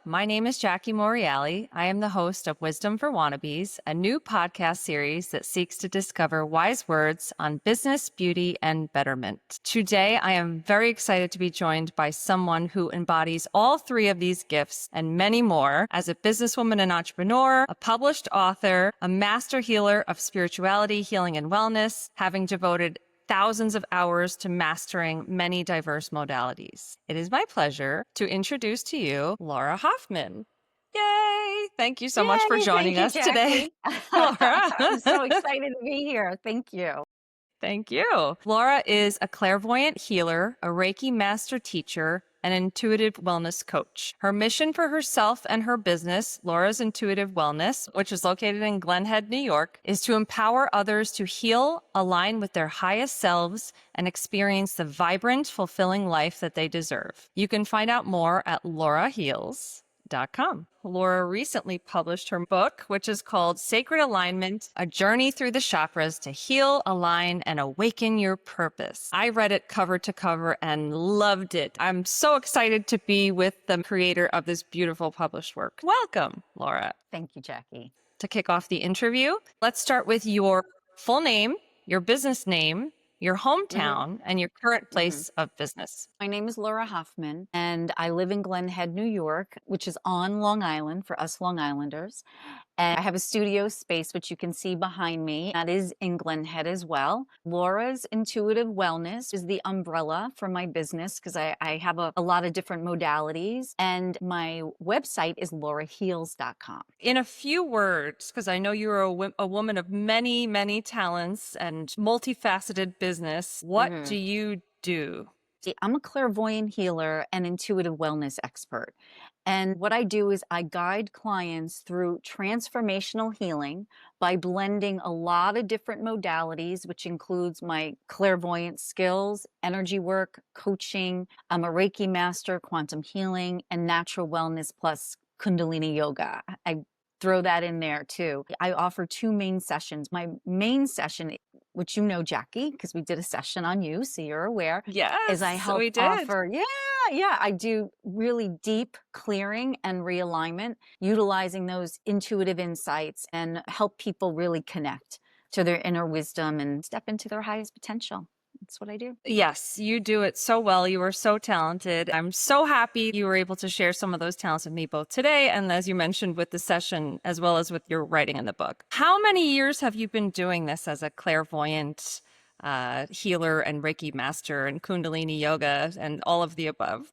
My name is Jackie Moriali. I am the host of Wisdom for Wannabes, a new podcast series that seeks to discover wise words on business, beauty, and betterment. Today, I am very excited to be joined by someone who embodies all three of these gifts and many more as a businesswoman and entrepreneur, a published author, a master healer of spirituality, healing, and wellness, having devoted thousands of hours to mastering many diverse modalities. It is my pleasure to introduce to you Laura Hoffman. Yay! Thank you so much for Yay, joining thank you, us today, Jackie. Laura. I'm so excited to be here. Thank you. Thank you. Laura is a clairvoyant healer, a Reiki master teacher, an intuitive wellness coach. Her mission for herself and her business, Laura's Intuitive Wellness, which is located in Glen Head, New York, is to empower others to heal, align with their highest selves, and experience the vibrant, fulfilling life that they deserve. You can find out more at lauraheals.com. Laura recently published her book, which is called Sacred Alignment, A Journey Through the Chakras to Heal, Align, and Awaken Your Purpose. I read it cover to cover and loved it. I'm so excited to be with the creator of this beautiful published work. Welcome, Laura. Thank you, Jackie. To kick off the interview, let's start with your full name, your business name, your hometown, and your current place of business. My name is Laura Hoffman, and I live in Glen Head, New York, which is on Long Island for us Long Islanders. And I have a studio space, which you can see behind me. That is in Glen Head as well. Laura's Intuitive Wellness is the umbrella for my business because I have a lot of different modalities. And my website is lauraheals.com. In a few words, because I know you're a woman of many, many talents and multifaceted business, what do you do? I'm a clairvoyant healer and intuitive wellness expert. And what I do is I guide clients through transformational healing by blending a lot of different modalities, which includes my clairvoyant skills, energy work, coaching. I'm a Reiki master, quantum healing, and natural wellness plus Kundalini yoga. I throw that in there too. I offer two main sessions. My main session, which you know, Jackie, because we did a session on you, so you're aware, Yes, is I help we did. offer, I do really deep clearing and realignment, utilizing those intuitive insights and help people really connect to their inner wisdom and step into their highest potential. That's what I do. Yes, you do it so well. You are so talented. I'm so happy you were able to share some of those talents with me both today and, as you mentioned, with the session, as well as with your writing in the book. How many years have you been doing this as a clairvoyant healer and Reiki master and Kundalini yoga and all of the above?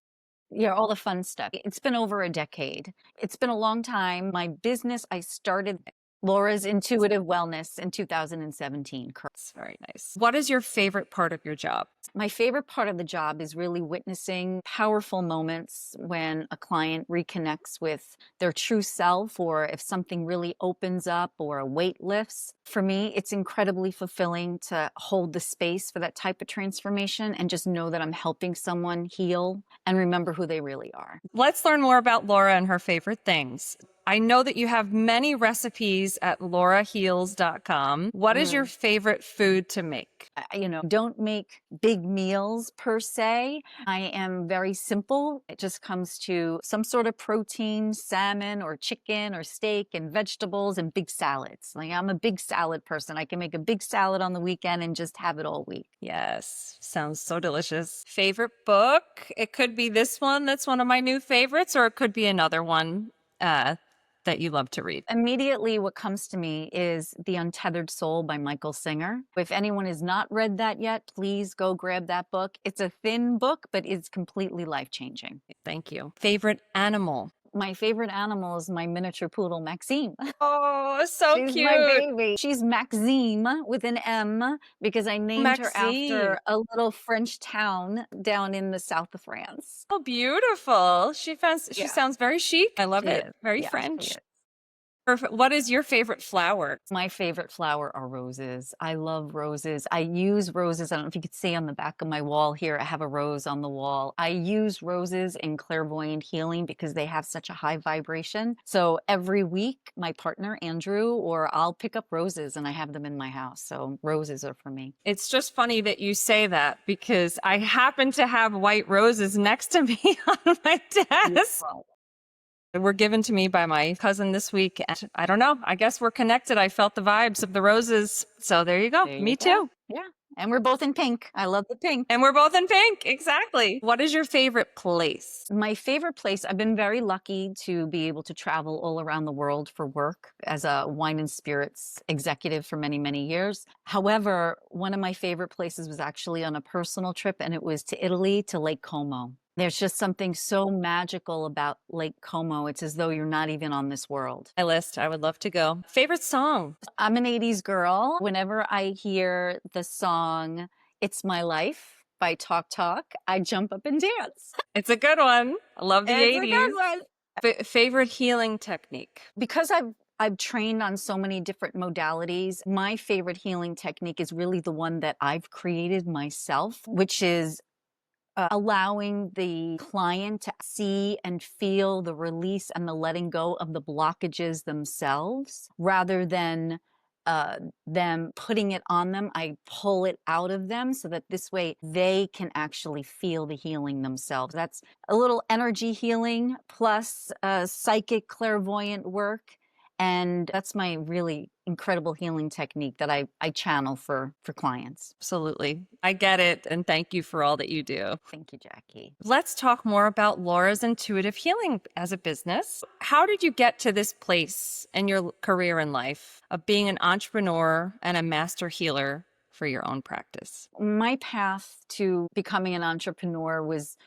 Yeah, all the fun stuff. It's been over a decade. It's been a long time. My business, I started Laura's Intuitive Wellness in 2017. That's very nice. What is your favorite part of your job? My favorite part of the job is really witnessing powerful moments when a client reconnects with their true self, or if something really opens up or a weight lifts. For me, it's incredibly fulfilling to hold the space for that type of transformation and just know that I'm helping someone heal and remember who they really are. Let's learn more about Laura and her favorite things. I know that you have many recipes at lauraheals.com. What is your favorite food to make? Don't make big meals per se. I am very simple. It just comes to some sort of protein, salmon or chicken or steak and vegetables and big salads. Like, I'm a big salad person. I can make a big salad on the weekend and just have it all week. Yes, sounds so delicious. Favorite book? It could be this one. That's one of my new favorites, or it could be another one that you love to read. Immediately, what comes to me is The Untethered Soul by Michael Singer. If anyone has not read that yet, please go grab that book. It's a thin book, but it's completely life-changing. Thank you. Favorite animal? My favorite animal is my miniature poodle, Maxime. Oh, so She's cute. my baby. She's Maxime with an M because I named her after a little French town down in the south of France. Oh, beautiful. She sounds very chic. I love it. Very French. Perfect. What is your favorite flower? My favorite flower are roses. I love roses. I use roses. I don't know if you could see on the back of my wall here, I have a rose on the wall. I use roses in clairvoyant healing because they have such a high vibration. So every week, my partner, Andrew, or I'll pick up roses and I have them in my house. So roses are for me. It's just funny that you say that because I happen to have white roses next to me on my desk. Were given to me by my cousin this week. And I don't know. I guess we're connected. I felt the vibes of the roses. So there you go. There you Me go. too. Yeah. And we're both in pink. I love the pink. And we're both in pink. Exactly. What is your favorite place? My favorite place, I've been very lucky to be able to travel all around the world for work as a wine and spirits executive for many, many years. However, one of my favorite places was actually on a personal trip, and it was to Italy, to Lake Como. There's just something so magical about Lake Como. It's as though you're not even on this world. My list. I would love to go. Favorite song? I'm an 80s girl. Whenever I hear the song It's My Life by Talk Talk, I jump up and dance. It's a good one. I love the It's a 80s. good one. Favorite healing technique? Because I've trained on so many different modalities, my favorite healing technique is really the one that I've created myself, which is allowing the client to see and feel the release and the letting go of the blockages themselves rather than uh, them putting it on them. I pull it out of them so that this way they can actually feel the healing themselves. That's a little energy healing plus psychic clairvoyant work. And that's my really incredible healing technique that I channel for clients. Absolutely. I get it. And thank you for all that you do. Thank you, Jackie. Let's talk more about Laura's intuitive healing as a business. How did you get to this place in your career in life of being an entrepreneur and a master healer for your own practice? My path to becoming an entrepreneur was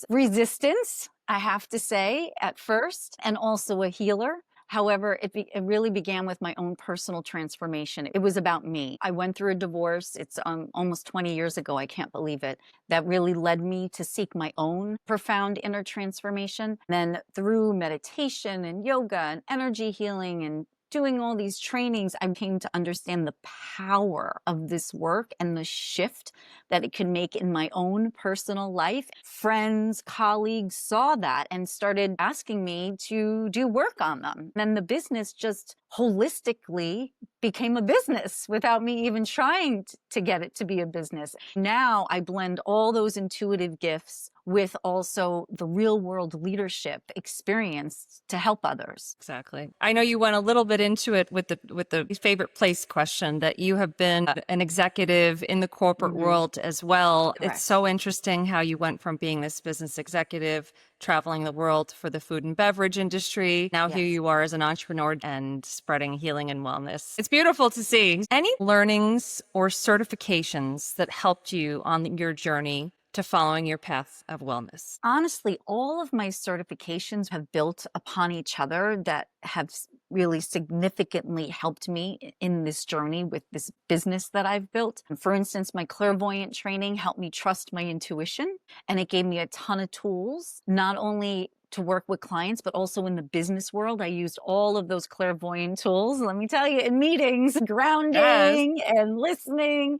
resistance, I have to say, at first, and also a healer. However, it really began with my own personal transformation. It was about me. I went through a divorce. It's almost 20 years ago. I can't believe it. That really led me to seek my own profound inner transformation. Then through meditation and yoga and energy healing and doing all these trainings, I came to understand the power of this work and the shift that it could make in my own personal life. Friends, colleagues saw that and started asking me to do work on them. And the business just holistically became a business without me even trying to get it to be a business. Now I blend all those intuitive gifts with also the real world leadership experience to help others. Exactly. I know you went a little bit into it with the favorite place question, that you have been an executive in the corporate world as well. Correct. It's so interesting how you went from being this business executive, traveling the world for the food and beverage industry. Now here Yes. you are as an entrepreneur and spreading healing and wellness. It's beautiful to see. Any learnings or certifications that helped you on your journey to following your path of wellness? Honestly, all of my certifications have built upon each other that have really significantly helped me in this journey with this business that I've built. For instance, my clairvoyant training helped me trust my intuition, and it gave me a ton of tools, not only to work with clients, but also in the business world. I used all of those clairvoyant tools, let me tell you, in meetings, grounding and listening.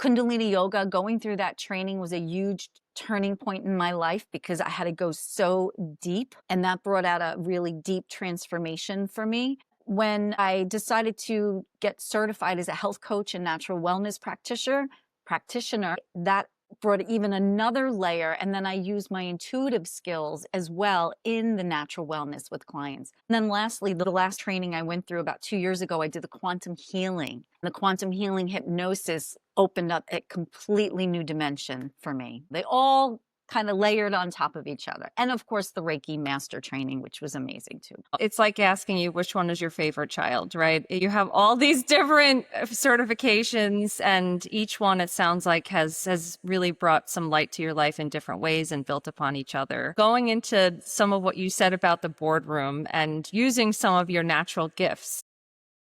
Kundalini yoga, going through that training was a huge turning point in my life because I had to go so deep, and that brought out a really deep transformation for me. When I decided to get certified as a health coach and natural wellness practitioner, that brought even another layer. And then I used my intuitive skills as well in the natural wellness with clients. And then lastly, the last training I went through about 2 years ago, I did the quantum healing. The quantum healing hypnosis opened up a completely new dimension for me. They all kind of layered on top of each other. And of course, the Reiki master training, which was amazing too. It's like asking you which one is your favorite child, right? You have all these different certifications, and each one, it sounds like, has really brought some light to your life in different ways and built upon each other. Going into some of what you said about the boardroom and using some of your natural gifts,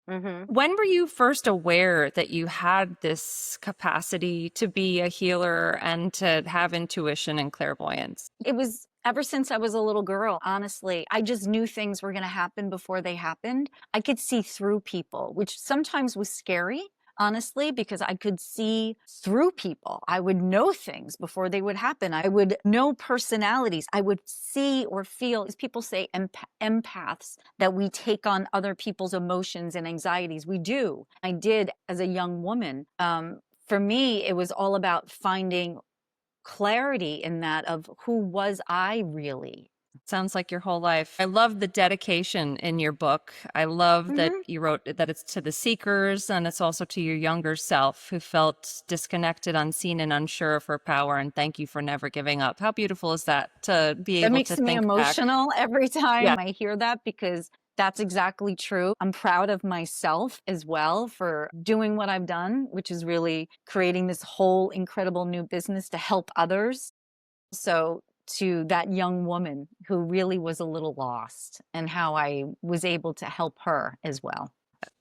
when were you first aware that you had this capacity to be a healer and to have intuition and clairvoyance? It was ever since I was a little girl, honestly. I just knew things were going to happen before they happened. I could see through people, which sometimes was scary, honestly, because I could see through people. I would know things before they would happen. I would know personalities. I would see or feel, as people say, empaths, that we take on other people's emotions and anxieties. We do. I did as a young woman. For me, it was all about finding clarity in that of who was I really. Sounds like your whole life. I love the dedication in your book. I love that Mhm. you wrote that it's to the seekers and it's also to your younger self who felt disconnected, unseen, and unsure of her power. And thank you for never giving up. How beautiful is that to be That able to makes me think back? emotional every Yeah. time I hear that because that's exactly true. I'm proud of myself as well for doing what I've done, which is really creating this whole incredible new business to help others. So, to that young woman who really was a little lost and how I was able to help her as well.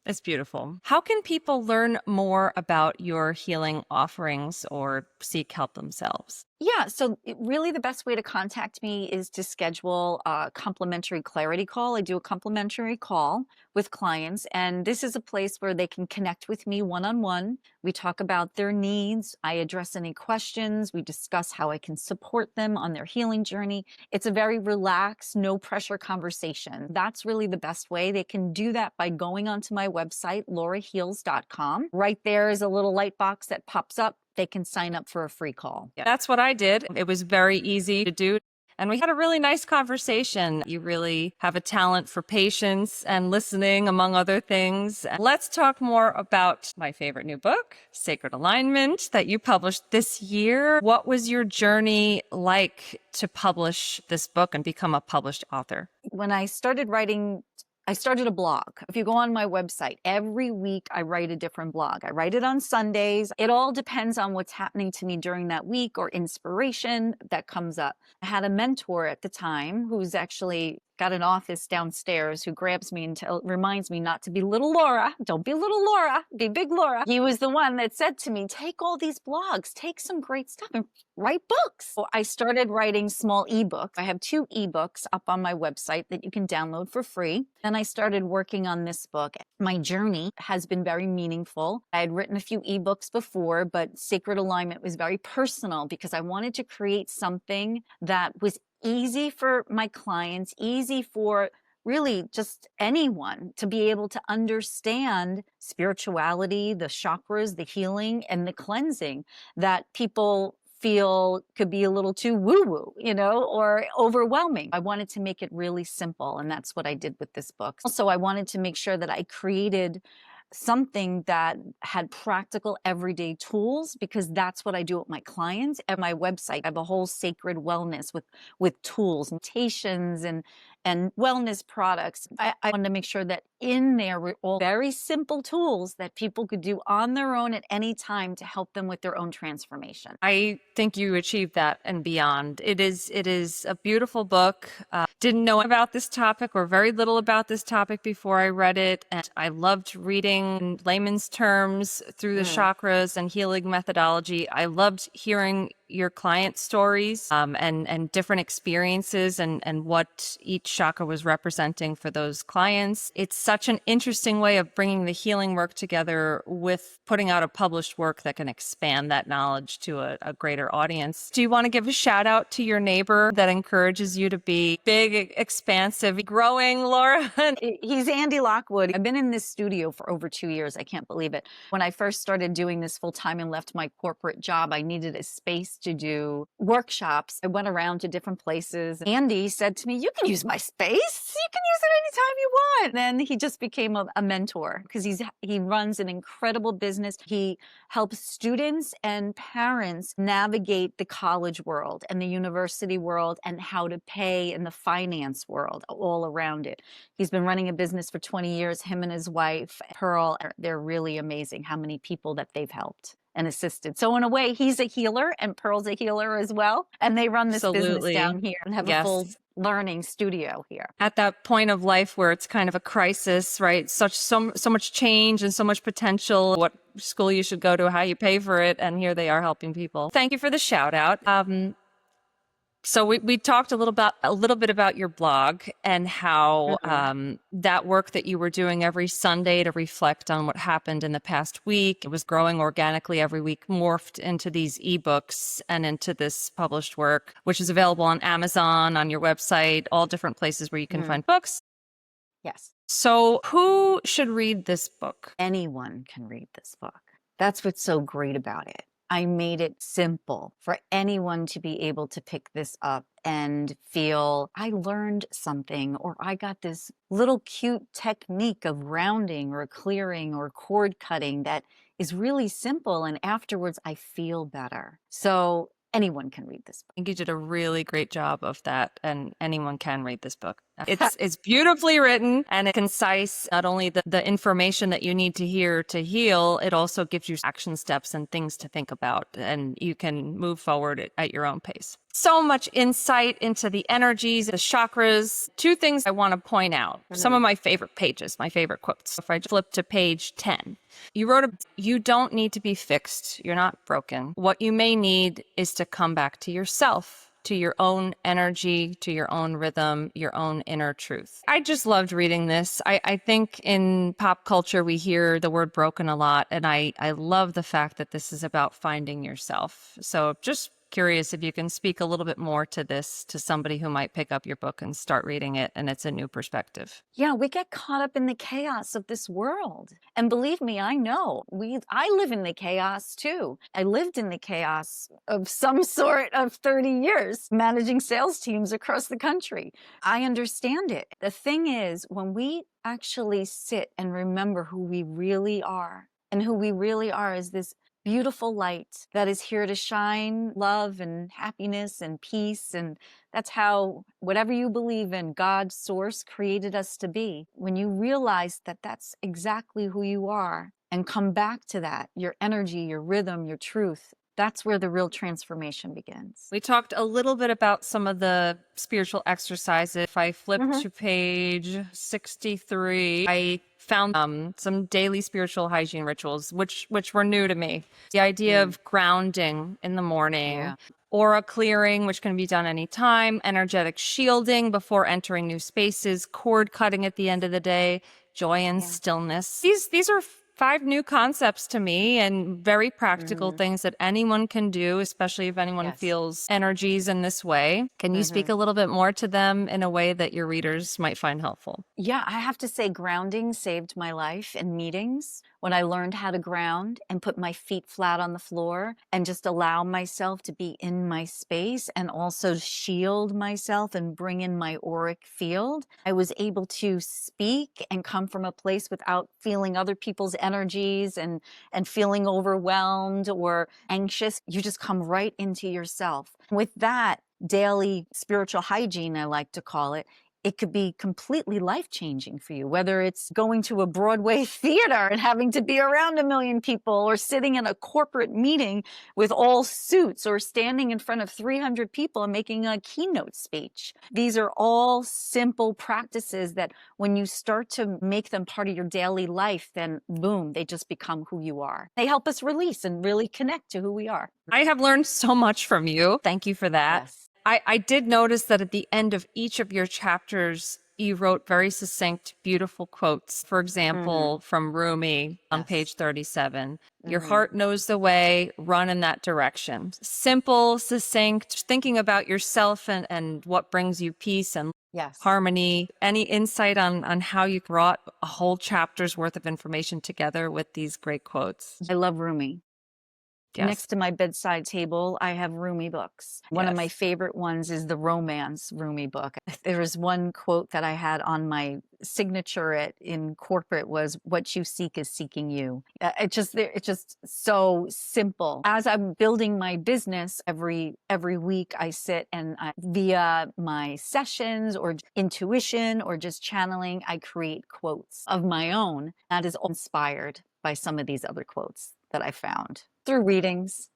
It's beautiful. How can people learn more about your healing offerings or seek help themselves? Yeah, so really the best way to contact me is to schedule a complimentary clarity call. I do a complimentary call with clients, and this is a place where they can connect with me one on one. We talk about their needs, I address any questions, we discuss how I can support them on their healing journey. It's a very relaxed, no pressure conversation. That's really the best way. They can do that by going onto my website, lauraheals.com. Right there is a little light box that pops up. They can sign up for a free call. Yeah, that's what I did. It was very easy to do. And we had a really nice conversation. You really have a talent for patience and listening, among other things. Let's talk more about my favorite new book, Sacred Alignment, that you published this year. What was your journey like to publish this book and become a published author? When I started writing, I started a blog. If you go on my website, every week I write a different blog. I write it on Sundays. It all depends on what's happening to me during that week or inspiration that comes up. I had a mentor at the time who's actually got an office downstairs who grabs me and reminds me not to be little Laura. Don't be little Laura, be big Laura. He was the one that said to me, take all these blogs, take some great stuff and write books. So I started writing small ebooks. I have 2 ebooks up on my website that you can download for free. Then I started working on this book. My journey has been very meaningful. I had written a few ebooks before, but Sacred Alignment was very personal because I wanted to create something that was easy for my clients, easy for really just anyone to be able to understand spirituality, the chakras, the healing, and the cleansing that people feel could be a little too woo-woo, or overwhelming. I wanted to make it really simple, and that's what I did with this book. Also, I wanted to make sure that I created something that had practical everyday tools because that's what I do with my clients. At my website, I have a whole sacred wellness with tools, meditations, and wellness products. I wanted to make sure that in there were all very simple tools that people could do on their own at any time to help them with their own transformation. I think you achieved that and beyond. It is a beautiful book. Didn't know about this topic or very little about this topic before I read it, and I loved reading in layman's terms through the Mm. chakras and healing methodology. I loved hearing your client stories and different experiences and what each chakra was representing for those clients. It's such an interesting way of bringing the healing work together with putting out a published work that can expand that knowledge to a greater audience. Do you want to give a shout out to your neighbor that encourages you to be big, expansive, growing, Laura? He's Andy Lockwood. I've been in this studio for over 2 years. I can't believe it. When I first started doing this full time and left my corporate job, I needed a space to do workshops. I went around to different places. Andy said to me, you can use my space. You can use it anytime you want. Then he just became a mentor because he runs an incredible business. He helps students and parents navigate the college world and the university world and how to pay in the finance world all around it. He's been running a business for 20 years. Him and his wife, Pearl, they're really amazing how many people that they've helped and assisted. So in a way, he's a healer and Pearl's a healer as well. And they run this business Absolutely. down here and have a full Yes. learning studio here. At that point of life where it's kind of a crisis, right? So much change and so much potential. What school you should go to, how you pay for it, and here they are helping people. Thank you for the shout out. So we talked a little bit about your blog and how that work that you were doing every Sunday to reflect on what happened in the past week. It was growing organically every week, morphed into these ebooks and into this published work, which is available on Amazon, on your website, all different places where you can find books. Yes. So who should read this book? Anyone can read this book. That's what's so great about it. I made it simple for anyone to be able to pick this up and feel I learned something, or I got this little cute technique of rounding or clearing or cord cutting that is really simple. And afterwards, I feel better. So anyone can read this I think you did a really great job of that, and anyone can read this book. It's beautifully written and it's concise. Not only the information that you need to hear to heal, it also gives you action steps and things to think about, and you can move forward at your own pace. So much insight into the energies, the chakras. Two things I want to point out. Some of my favorite pages, my favorite quotes. If I flip to page 10, you wrote, you don't need to be fixed. You're not broken. What you may need is to come back to yourself, to your own energy, to your own rhythm, your own inner truth. I just loved reading this. I think in pop culture, we hear the word broken a lot. And I love the fact that this is about finding yourself. So just curious if you can speak a little bit more to this, to somebody who might pick up your book and start reading it, and it's a new perspective. Yeah, we get caught up in the chaos of this world. And believe me, I know. I live in the chaos too. I lived in the chaos of some sort of 30 years managing sales teams across the country. I understand it. The thing is, when we actually sit and remember who we really are, and who we really are is this beautiful light that is here to shine love and happiness and peace. And that's how, whatever you believe in, God's source created us to be. When you realize that that's exactly who you are and come back to that, your energy, your rhythm, your truth, that's where the real transformation begins. We talked a little bit about some of the spiritual exercises. If I flip to page 63, I found some daily spiritual hygiene rituals, which were new to me. The idea of grounding in the morning, aura clearing, which can be done anytime, energetic shielding before entering new spaces, cord cutting at the end of the day, joy and stillness. These are 5 new concepts to me, and very practical things that anyone can do, especially if anyone feels energies in this way. Can you speak a little bit more to them in a way that your readers might find helpful? Yeah, I have to say grounding saved my life in meetings. When I learned how to ground and put my feet flat on the floor and just allow myself to be in my space and also shield myself and bring in my auric field, I was able to speak and come from a place without feeling other people's energies and feeling overwhelmed or anxious. You just come right into yourself. With that daily spiritual hygiene, I like to call it could be completely life-changing for you, whether it's going to a Broadway theater and having to be around 1 million people, or sitting in a corporate meeting with all suits, or standing in front of 300 people and making a keynote speech. These are all simple practices that when you start to make them part of your daily life, then boom, they just become who you are. They help us release and really connect to who we are. I have learned so much from you. Thank you for that. Yes. I did notice that at the end of each of your chapters, you wrote very succinct, beautiful quotes. For example, from Rumi on page 37, your heart knows the way, run in that direction. Simple, succinct, thinking about yourself and what brings you peace and harmony. Any insight on how you brought a whole chapter's worth of information together with these great quotes? I love Rumi. Yes. Next to my bedside table, I have Rumi books. One of my favorite ones is the romance Rumi book. There was one quote that I had on my signature in corporate was, "What you seek is seeking you." It's just so simple. As I'm building my business, every week I sit and via my sessions or intuition or just channeling, I create quotes of my own that is inspired by some of these other quotes that I found through readings.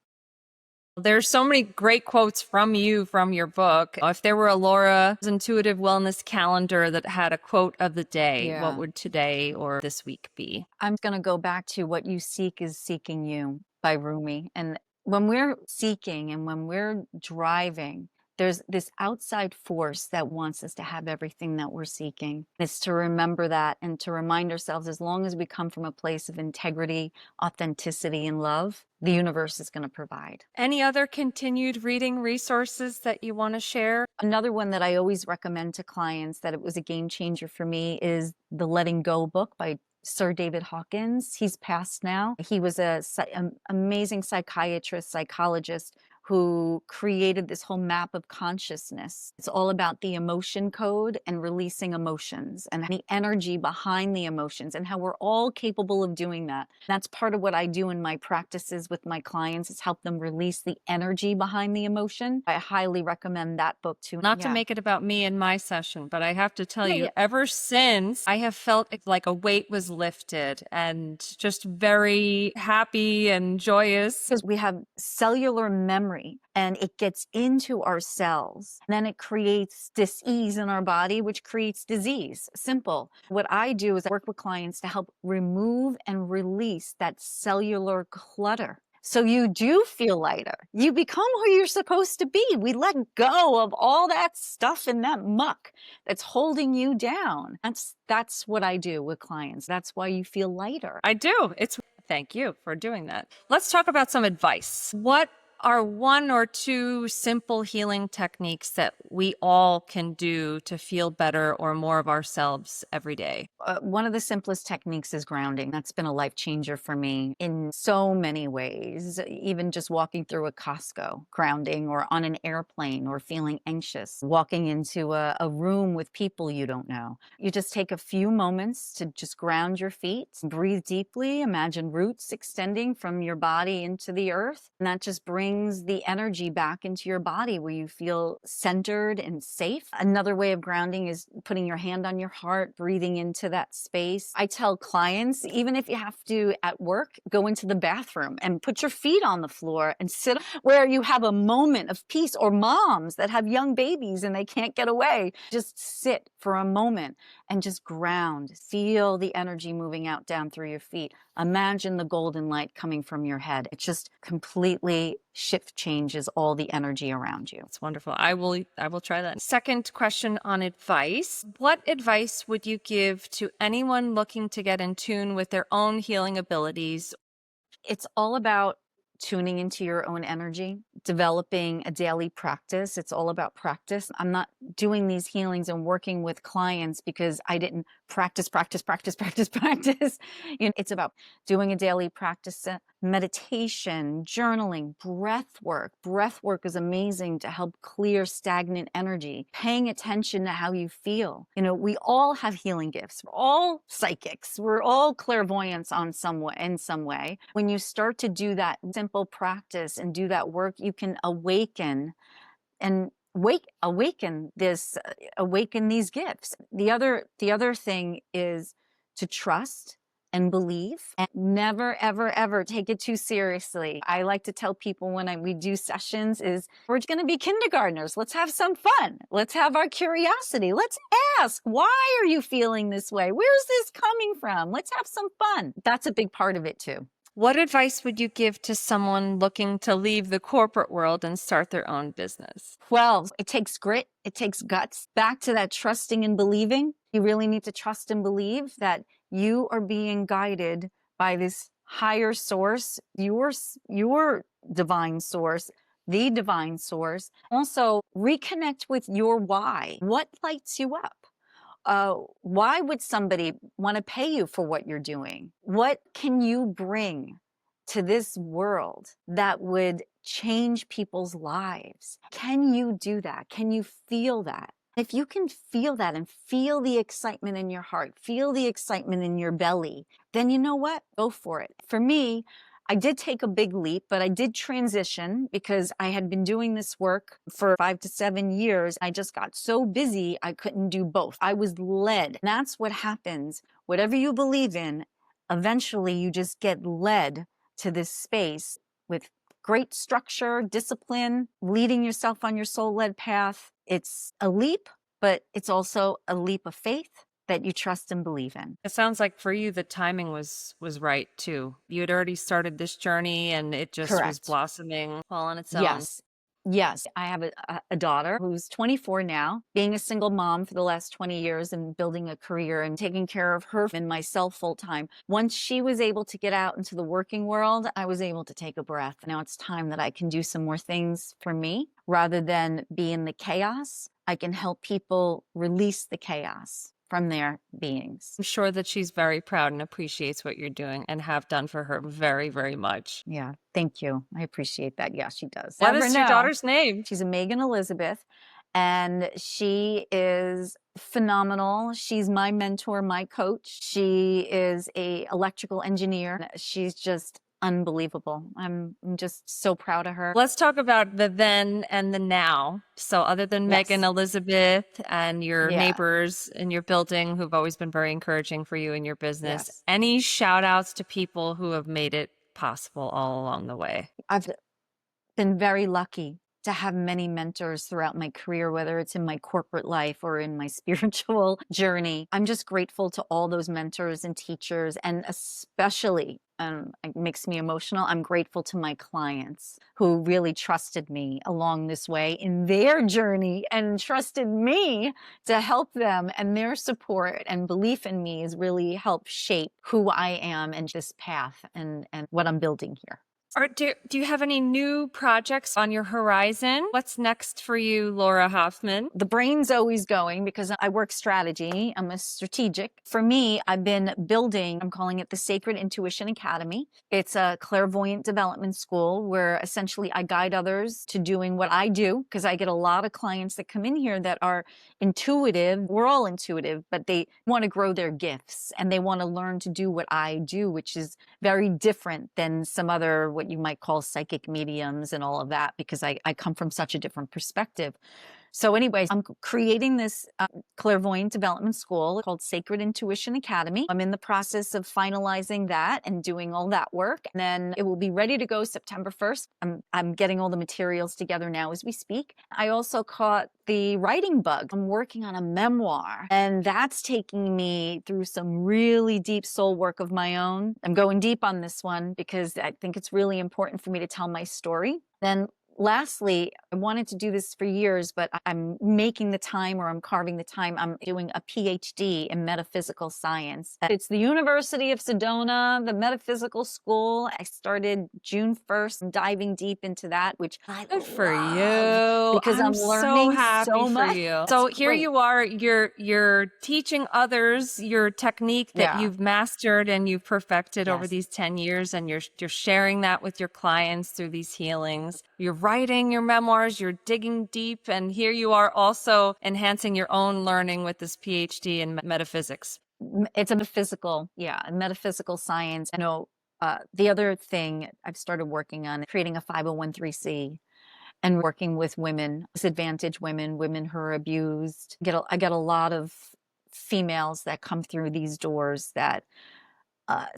There's so many great quotes from you from your book. If there were a Laura's intuitive wellness calendar that had a quote of the day, what would today or this week be? I'm going to go back to "What you seek is seeking you" by Rumi. And when we're seeking and when we're driving, there's this outside force that wants us to have everything that we're seeking. It's to remember that and to remind ourselves, as long as we come from a place of integrity, authenticity, and love, the universe is going to provide. Any other continued reading resources that you want to share? Another one that I always recommend to clients that it was a game changer for me is the Letting Go book by Sir David Hawkins. He's passed now. He was an amazing psychiatrist, psychologist who created this whole map of consciousness. It's all about the emotion code and releasing emotions and the energy behind the emotions and how we're all capable of doing that. That's part of what I do in my practices with my clients, is help them release the energy behind the emotion. I highly recommend that book too. Not to make it about me and my session, but I have to tell you, Yeah. ever since I have felt like a weight was lifted and just very happy and joyous. Because we have cellular memory and it gets into our cells. And then it creates dis-ease in our body, which creates disease. Simple. What I do is I work with clients to help remove and release that cellular clutter. So you do feel lighter. You become who you're supposed to be. We let go of all that stuff and that muck that's holding you down. That's what I do with clients. That's why you feel lighter. I do. Thank you for doing that. Let's talk about some advice. What are one or two simple healing techniques that we all can do to feel better or more of ourselves every day? One of the simplest techniques is grounding. That's been a life changer for me in so many ways. Even just walking through a Costco, grounding, or on an airplane, or feeling anxious, walking into a room with people you don't know. You just take a few moments to just ground your feet, breathe deeply, imagine roots extending from your body into the earth. And that just brings the energy back into your body where you feel centered and safe. Another way of grounding is putting your hand on your heart, breathing into that space. I tell clients, even if you have to at work, go into the bathroom and put your feet on the floor and sit where you have a moment of peace, or moms that have young babies and they can't get away. Just sit for a moment and just ground. Feel the energy moving out down through your feet. Imagine the golden light coming from your head. It just completely changes all the energy around you. It's wonderful. I will try that. Second question on advice. What advice would you give to anyone looking to get in tune with their own healing abilities? It's all about tuning into your own energy, developing a daily practice. It's all about practice. I'm not doing these healings and working with clients because I didn't practice. It's about doing a daily practice, meditation, journaling, breath work. Breath work is amazing to help clear stagnant energy, paying attention to how you feel. We all have healing gifts. We're all psychics. We're all clairvoyants in some way. When you start to do that simple practice and do that work, you can awaken these gifts. The other thing is to trust and believe, and never, ever, ever take it too seriously. I like to tell people when we do sessions is, we're going to be kindergartners. Let's have some fun. Let's have our curiosity. Let's ask, why are you feeling this way? Where's this coming from? Let's have some fun. That's a big part of it too. What advice would you give to someone looking to leave the corporate world and start their own business? Well, it takes grit. It takes guts. Back to that trusting and believing. You really need to trust and believe that you are being guided by this higher source, your divine source, the divine source. Also, reconnect with your why. What lights you up? Why would somebody want to pay you for what you're doing? What can you bring to this world that would change people's lives? Can you do that? Can you feel that? If you can feel that and feel the excitement in your heart, feel the excitement in your belly, then you know what? Go for it. For me, I did take a big leap, but I did transition because I had been doing this work for 5 to 7 years. I just got so busy, I couldn't do both. I was led. And that's what happens. Whatever you believe in, eventually you just get led to this space with great structure, discipline, leading yourself on your soul-led path. It's a leap, but it's also a leap of faith that you trust and believe in. It sounds like for you, the timing was right too. You had already started this journey and it just was Correct. blossoming all on its own. Yes. Yes. I have a daughter who's 24 now, being a single mom for the last 20 years and building a career and taking care of her and myself full time. Once she was able to get out into the working world, I was able to take a breath. Now it's time that I can do some more things for me rather than be in the chaos. I can help people release the chaos from their beings. I'm sure that she's very proud and appreciates what you're doing and have done for her very, very much. Yeah, thank you. I appreciate that. Yeah, she does. What Never is your know. daughter's name? She's a Megan Elizabeth, and she is phenomenal. She's my mentor, my coach. She is a electrical engineer. She's just unbelievable. I'm just so proud of her. Let's talk about the then and the now. So other than Megan Yes. Elizabeth and your Yeah. neighbors in your building who've always been very encouraging for you in your business, Yes. any shout outs to people who have made it possible all along the way? I've been very lucky to have many mentors throughout my career, whether it's in my corporate life or in my spiritual journey. I'm just grateful to all those mentors and teachers, and especially, it makes me emotional, I'm grateful to my clients who really trusted me along this way in their journey and trusted me to help them. And their support and belief in me has really helped shape who I am and this path and what I'm building here. Or do you have any new projects on your horizon? What's next for you, Laura Hoffman? The brain's always going because I work strategy. I'm a strategic. For me, I've been building, I'm calling it the Sacred Intuition Academy. It's a clairvoyant development school where essentially I guide others to doing what I do, because I get a lot of clients that come in here that are intuitive. We're all intuitive, but they want to grow their gifts and they want to learn to do what I do, which is very different than some other, what you might call psychic mediums and all of that, because I come from such a different perspective. So anyways, I'm creating this clairvoyant development school called Sacred Intuition Academy. I'm in the process of finalizing that and doing all that work. And then it will be ready to go September 1st. I'm getting all the materials together now as we speak. I also caught the writing bug. I'm working on a memoir, and that's taking me through some really deep soul work of my own. I'm going deep on this one because I think it's really important for me to tell my story. Then lastly, I wanted to do this for years, but I'm making the time, or I'm carving the time. I'm doing a PhD in metaphysical science. It's the University of Sedona, the metaphysical school. I started June 1st, diving deep into that, which I Good for love you. because I'm so learning happy so for much. you. So It's here great. you are, you're teaching others your technique that Yeah. you've mastered and you've perfected over Yes. these 10 years, and you're sharing that with your clients through these healings. You're writing your memoirs, you're digging deep, and here you are also enhancing your own learning with this PhD in metaphysics. It's a physical, metaphysical science. I know the other thing I've started working on, creating a 501(c) and working with women, disadvantaged women, women who are abused. I get a lot of females that come through these doors that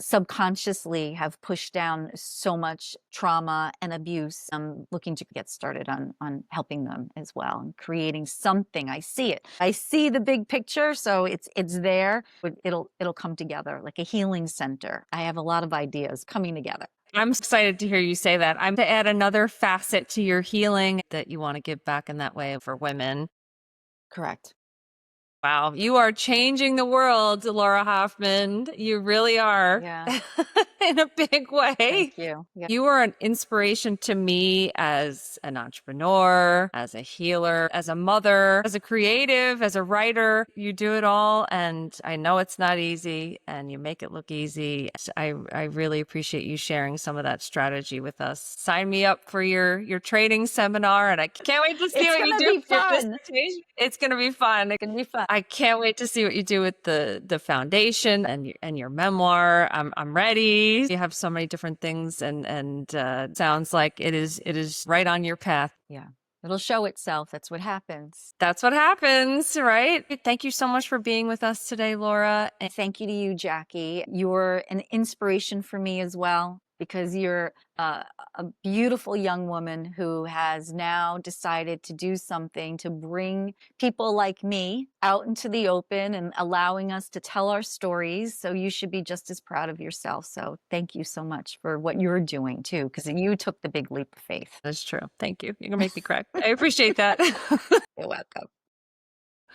subconsciously have pushed down so much trauma and abuse. I'm looking to get started on helping them as well and creating something. I see it. I see the big picture, so it's there. But it'll come together like a healing center. I have a lot of ideas coming together. I'm excited to hear you say that. I'm to add another facet to your healing that you want to give back in that way for women. Correct. Wow, you are changing the world, Laura Hoffman. You really are. Yeah. In a big way. Thank you. Yeah. You are an inspiration to me as an entrepreneur, as a healer, as a mother, as a creative, as a writer. You do it all, and I know it's not easy, and you make it look easy. I really appreciate you sharing some of that strategy with us. Sign me up for your training seminar, and I can't wait to see what you do for your dissertation. It's going to be fun. It's going to be fun. I can't wait to see what you do with the foundation and your memoir. I'm ready. You have so many different things, and sounds like it is right on your path. Yeah. It'll show itself. That's what happens. That's what happens, right? Thank you so much for being with us today, Laura. And thank you to you, Jackie. You're an inspiration for me as well, because you're a beautiful young woman who has now decided to do something to bring people like me out into the open and allowing us to tell our stories. So you should be just as proud of yourself. So thank you so much for what you're doing too, because you took the big leap of faith. That's true. Thank you. You're going to make me cry. I appreciate that. You're welcome.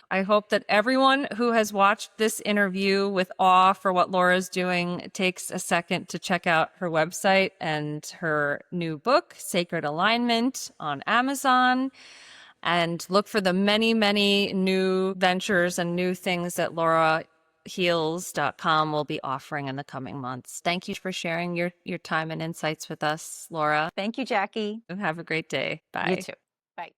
I hope that everyone who has watched this interview with awe for what Laura's doing takes a second to check out her website and her new book, Sacred Alignment, on Amazon. And look for the many, many new ventures and new things that LauraHeals.com will be offering in the coming months. Thank you for sharing your time and insights with us, Laura. Thank you, Jackie. And have a great day. You Bye. too. Bye.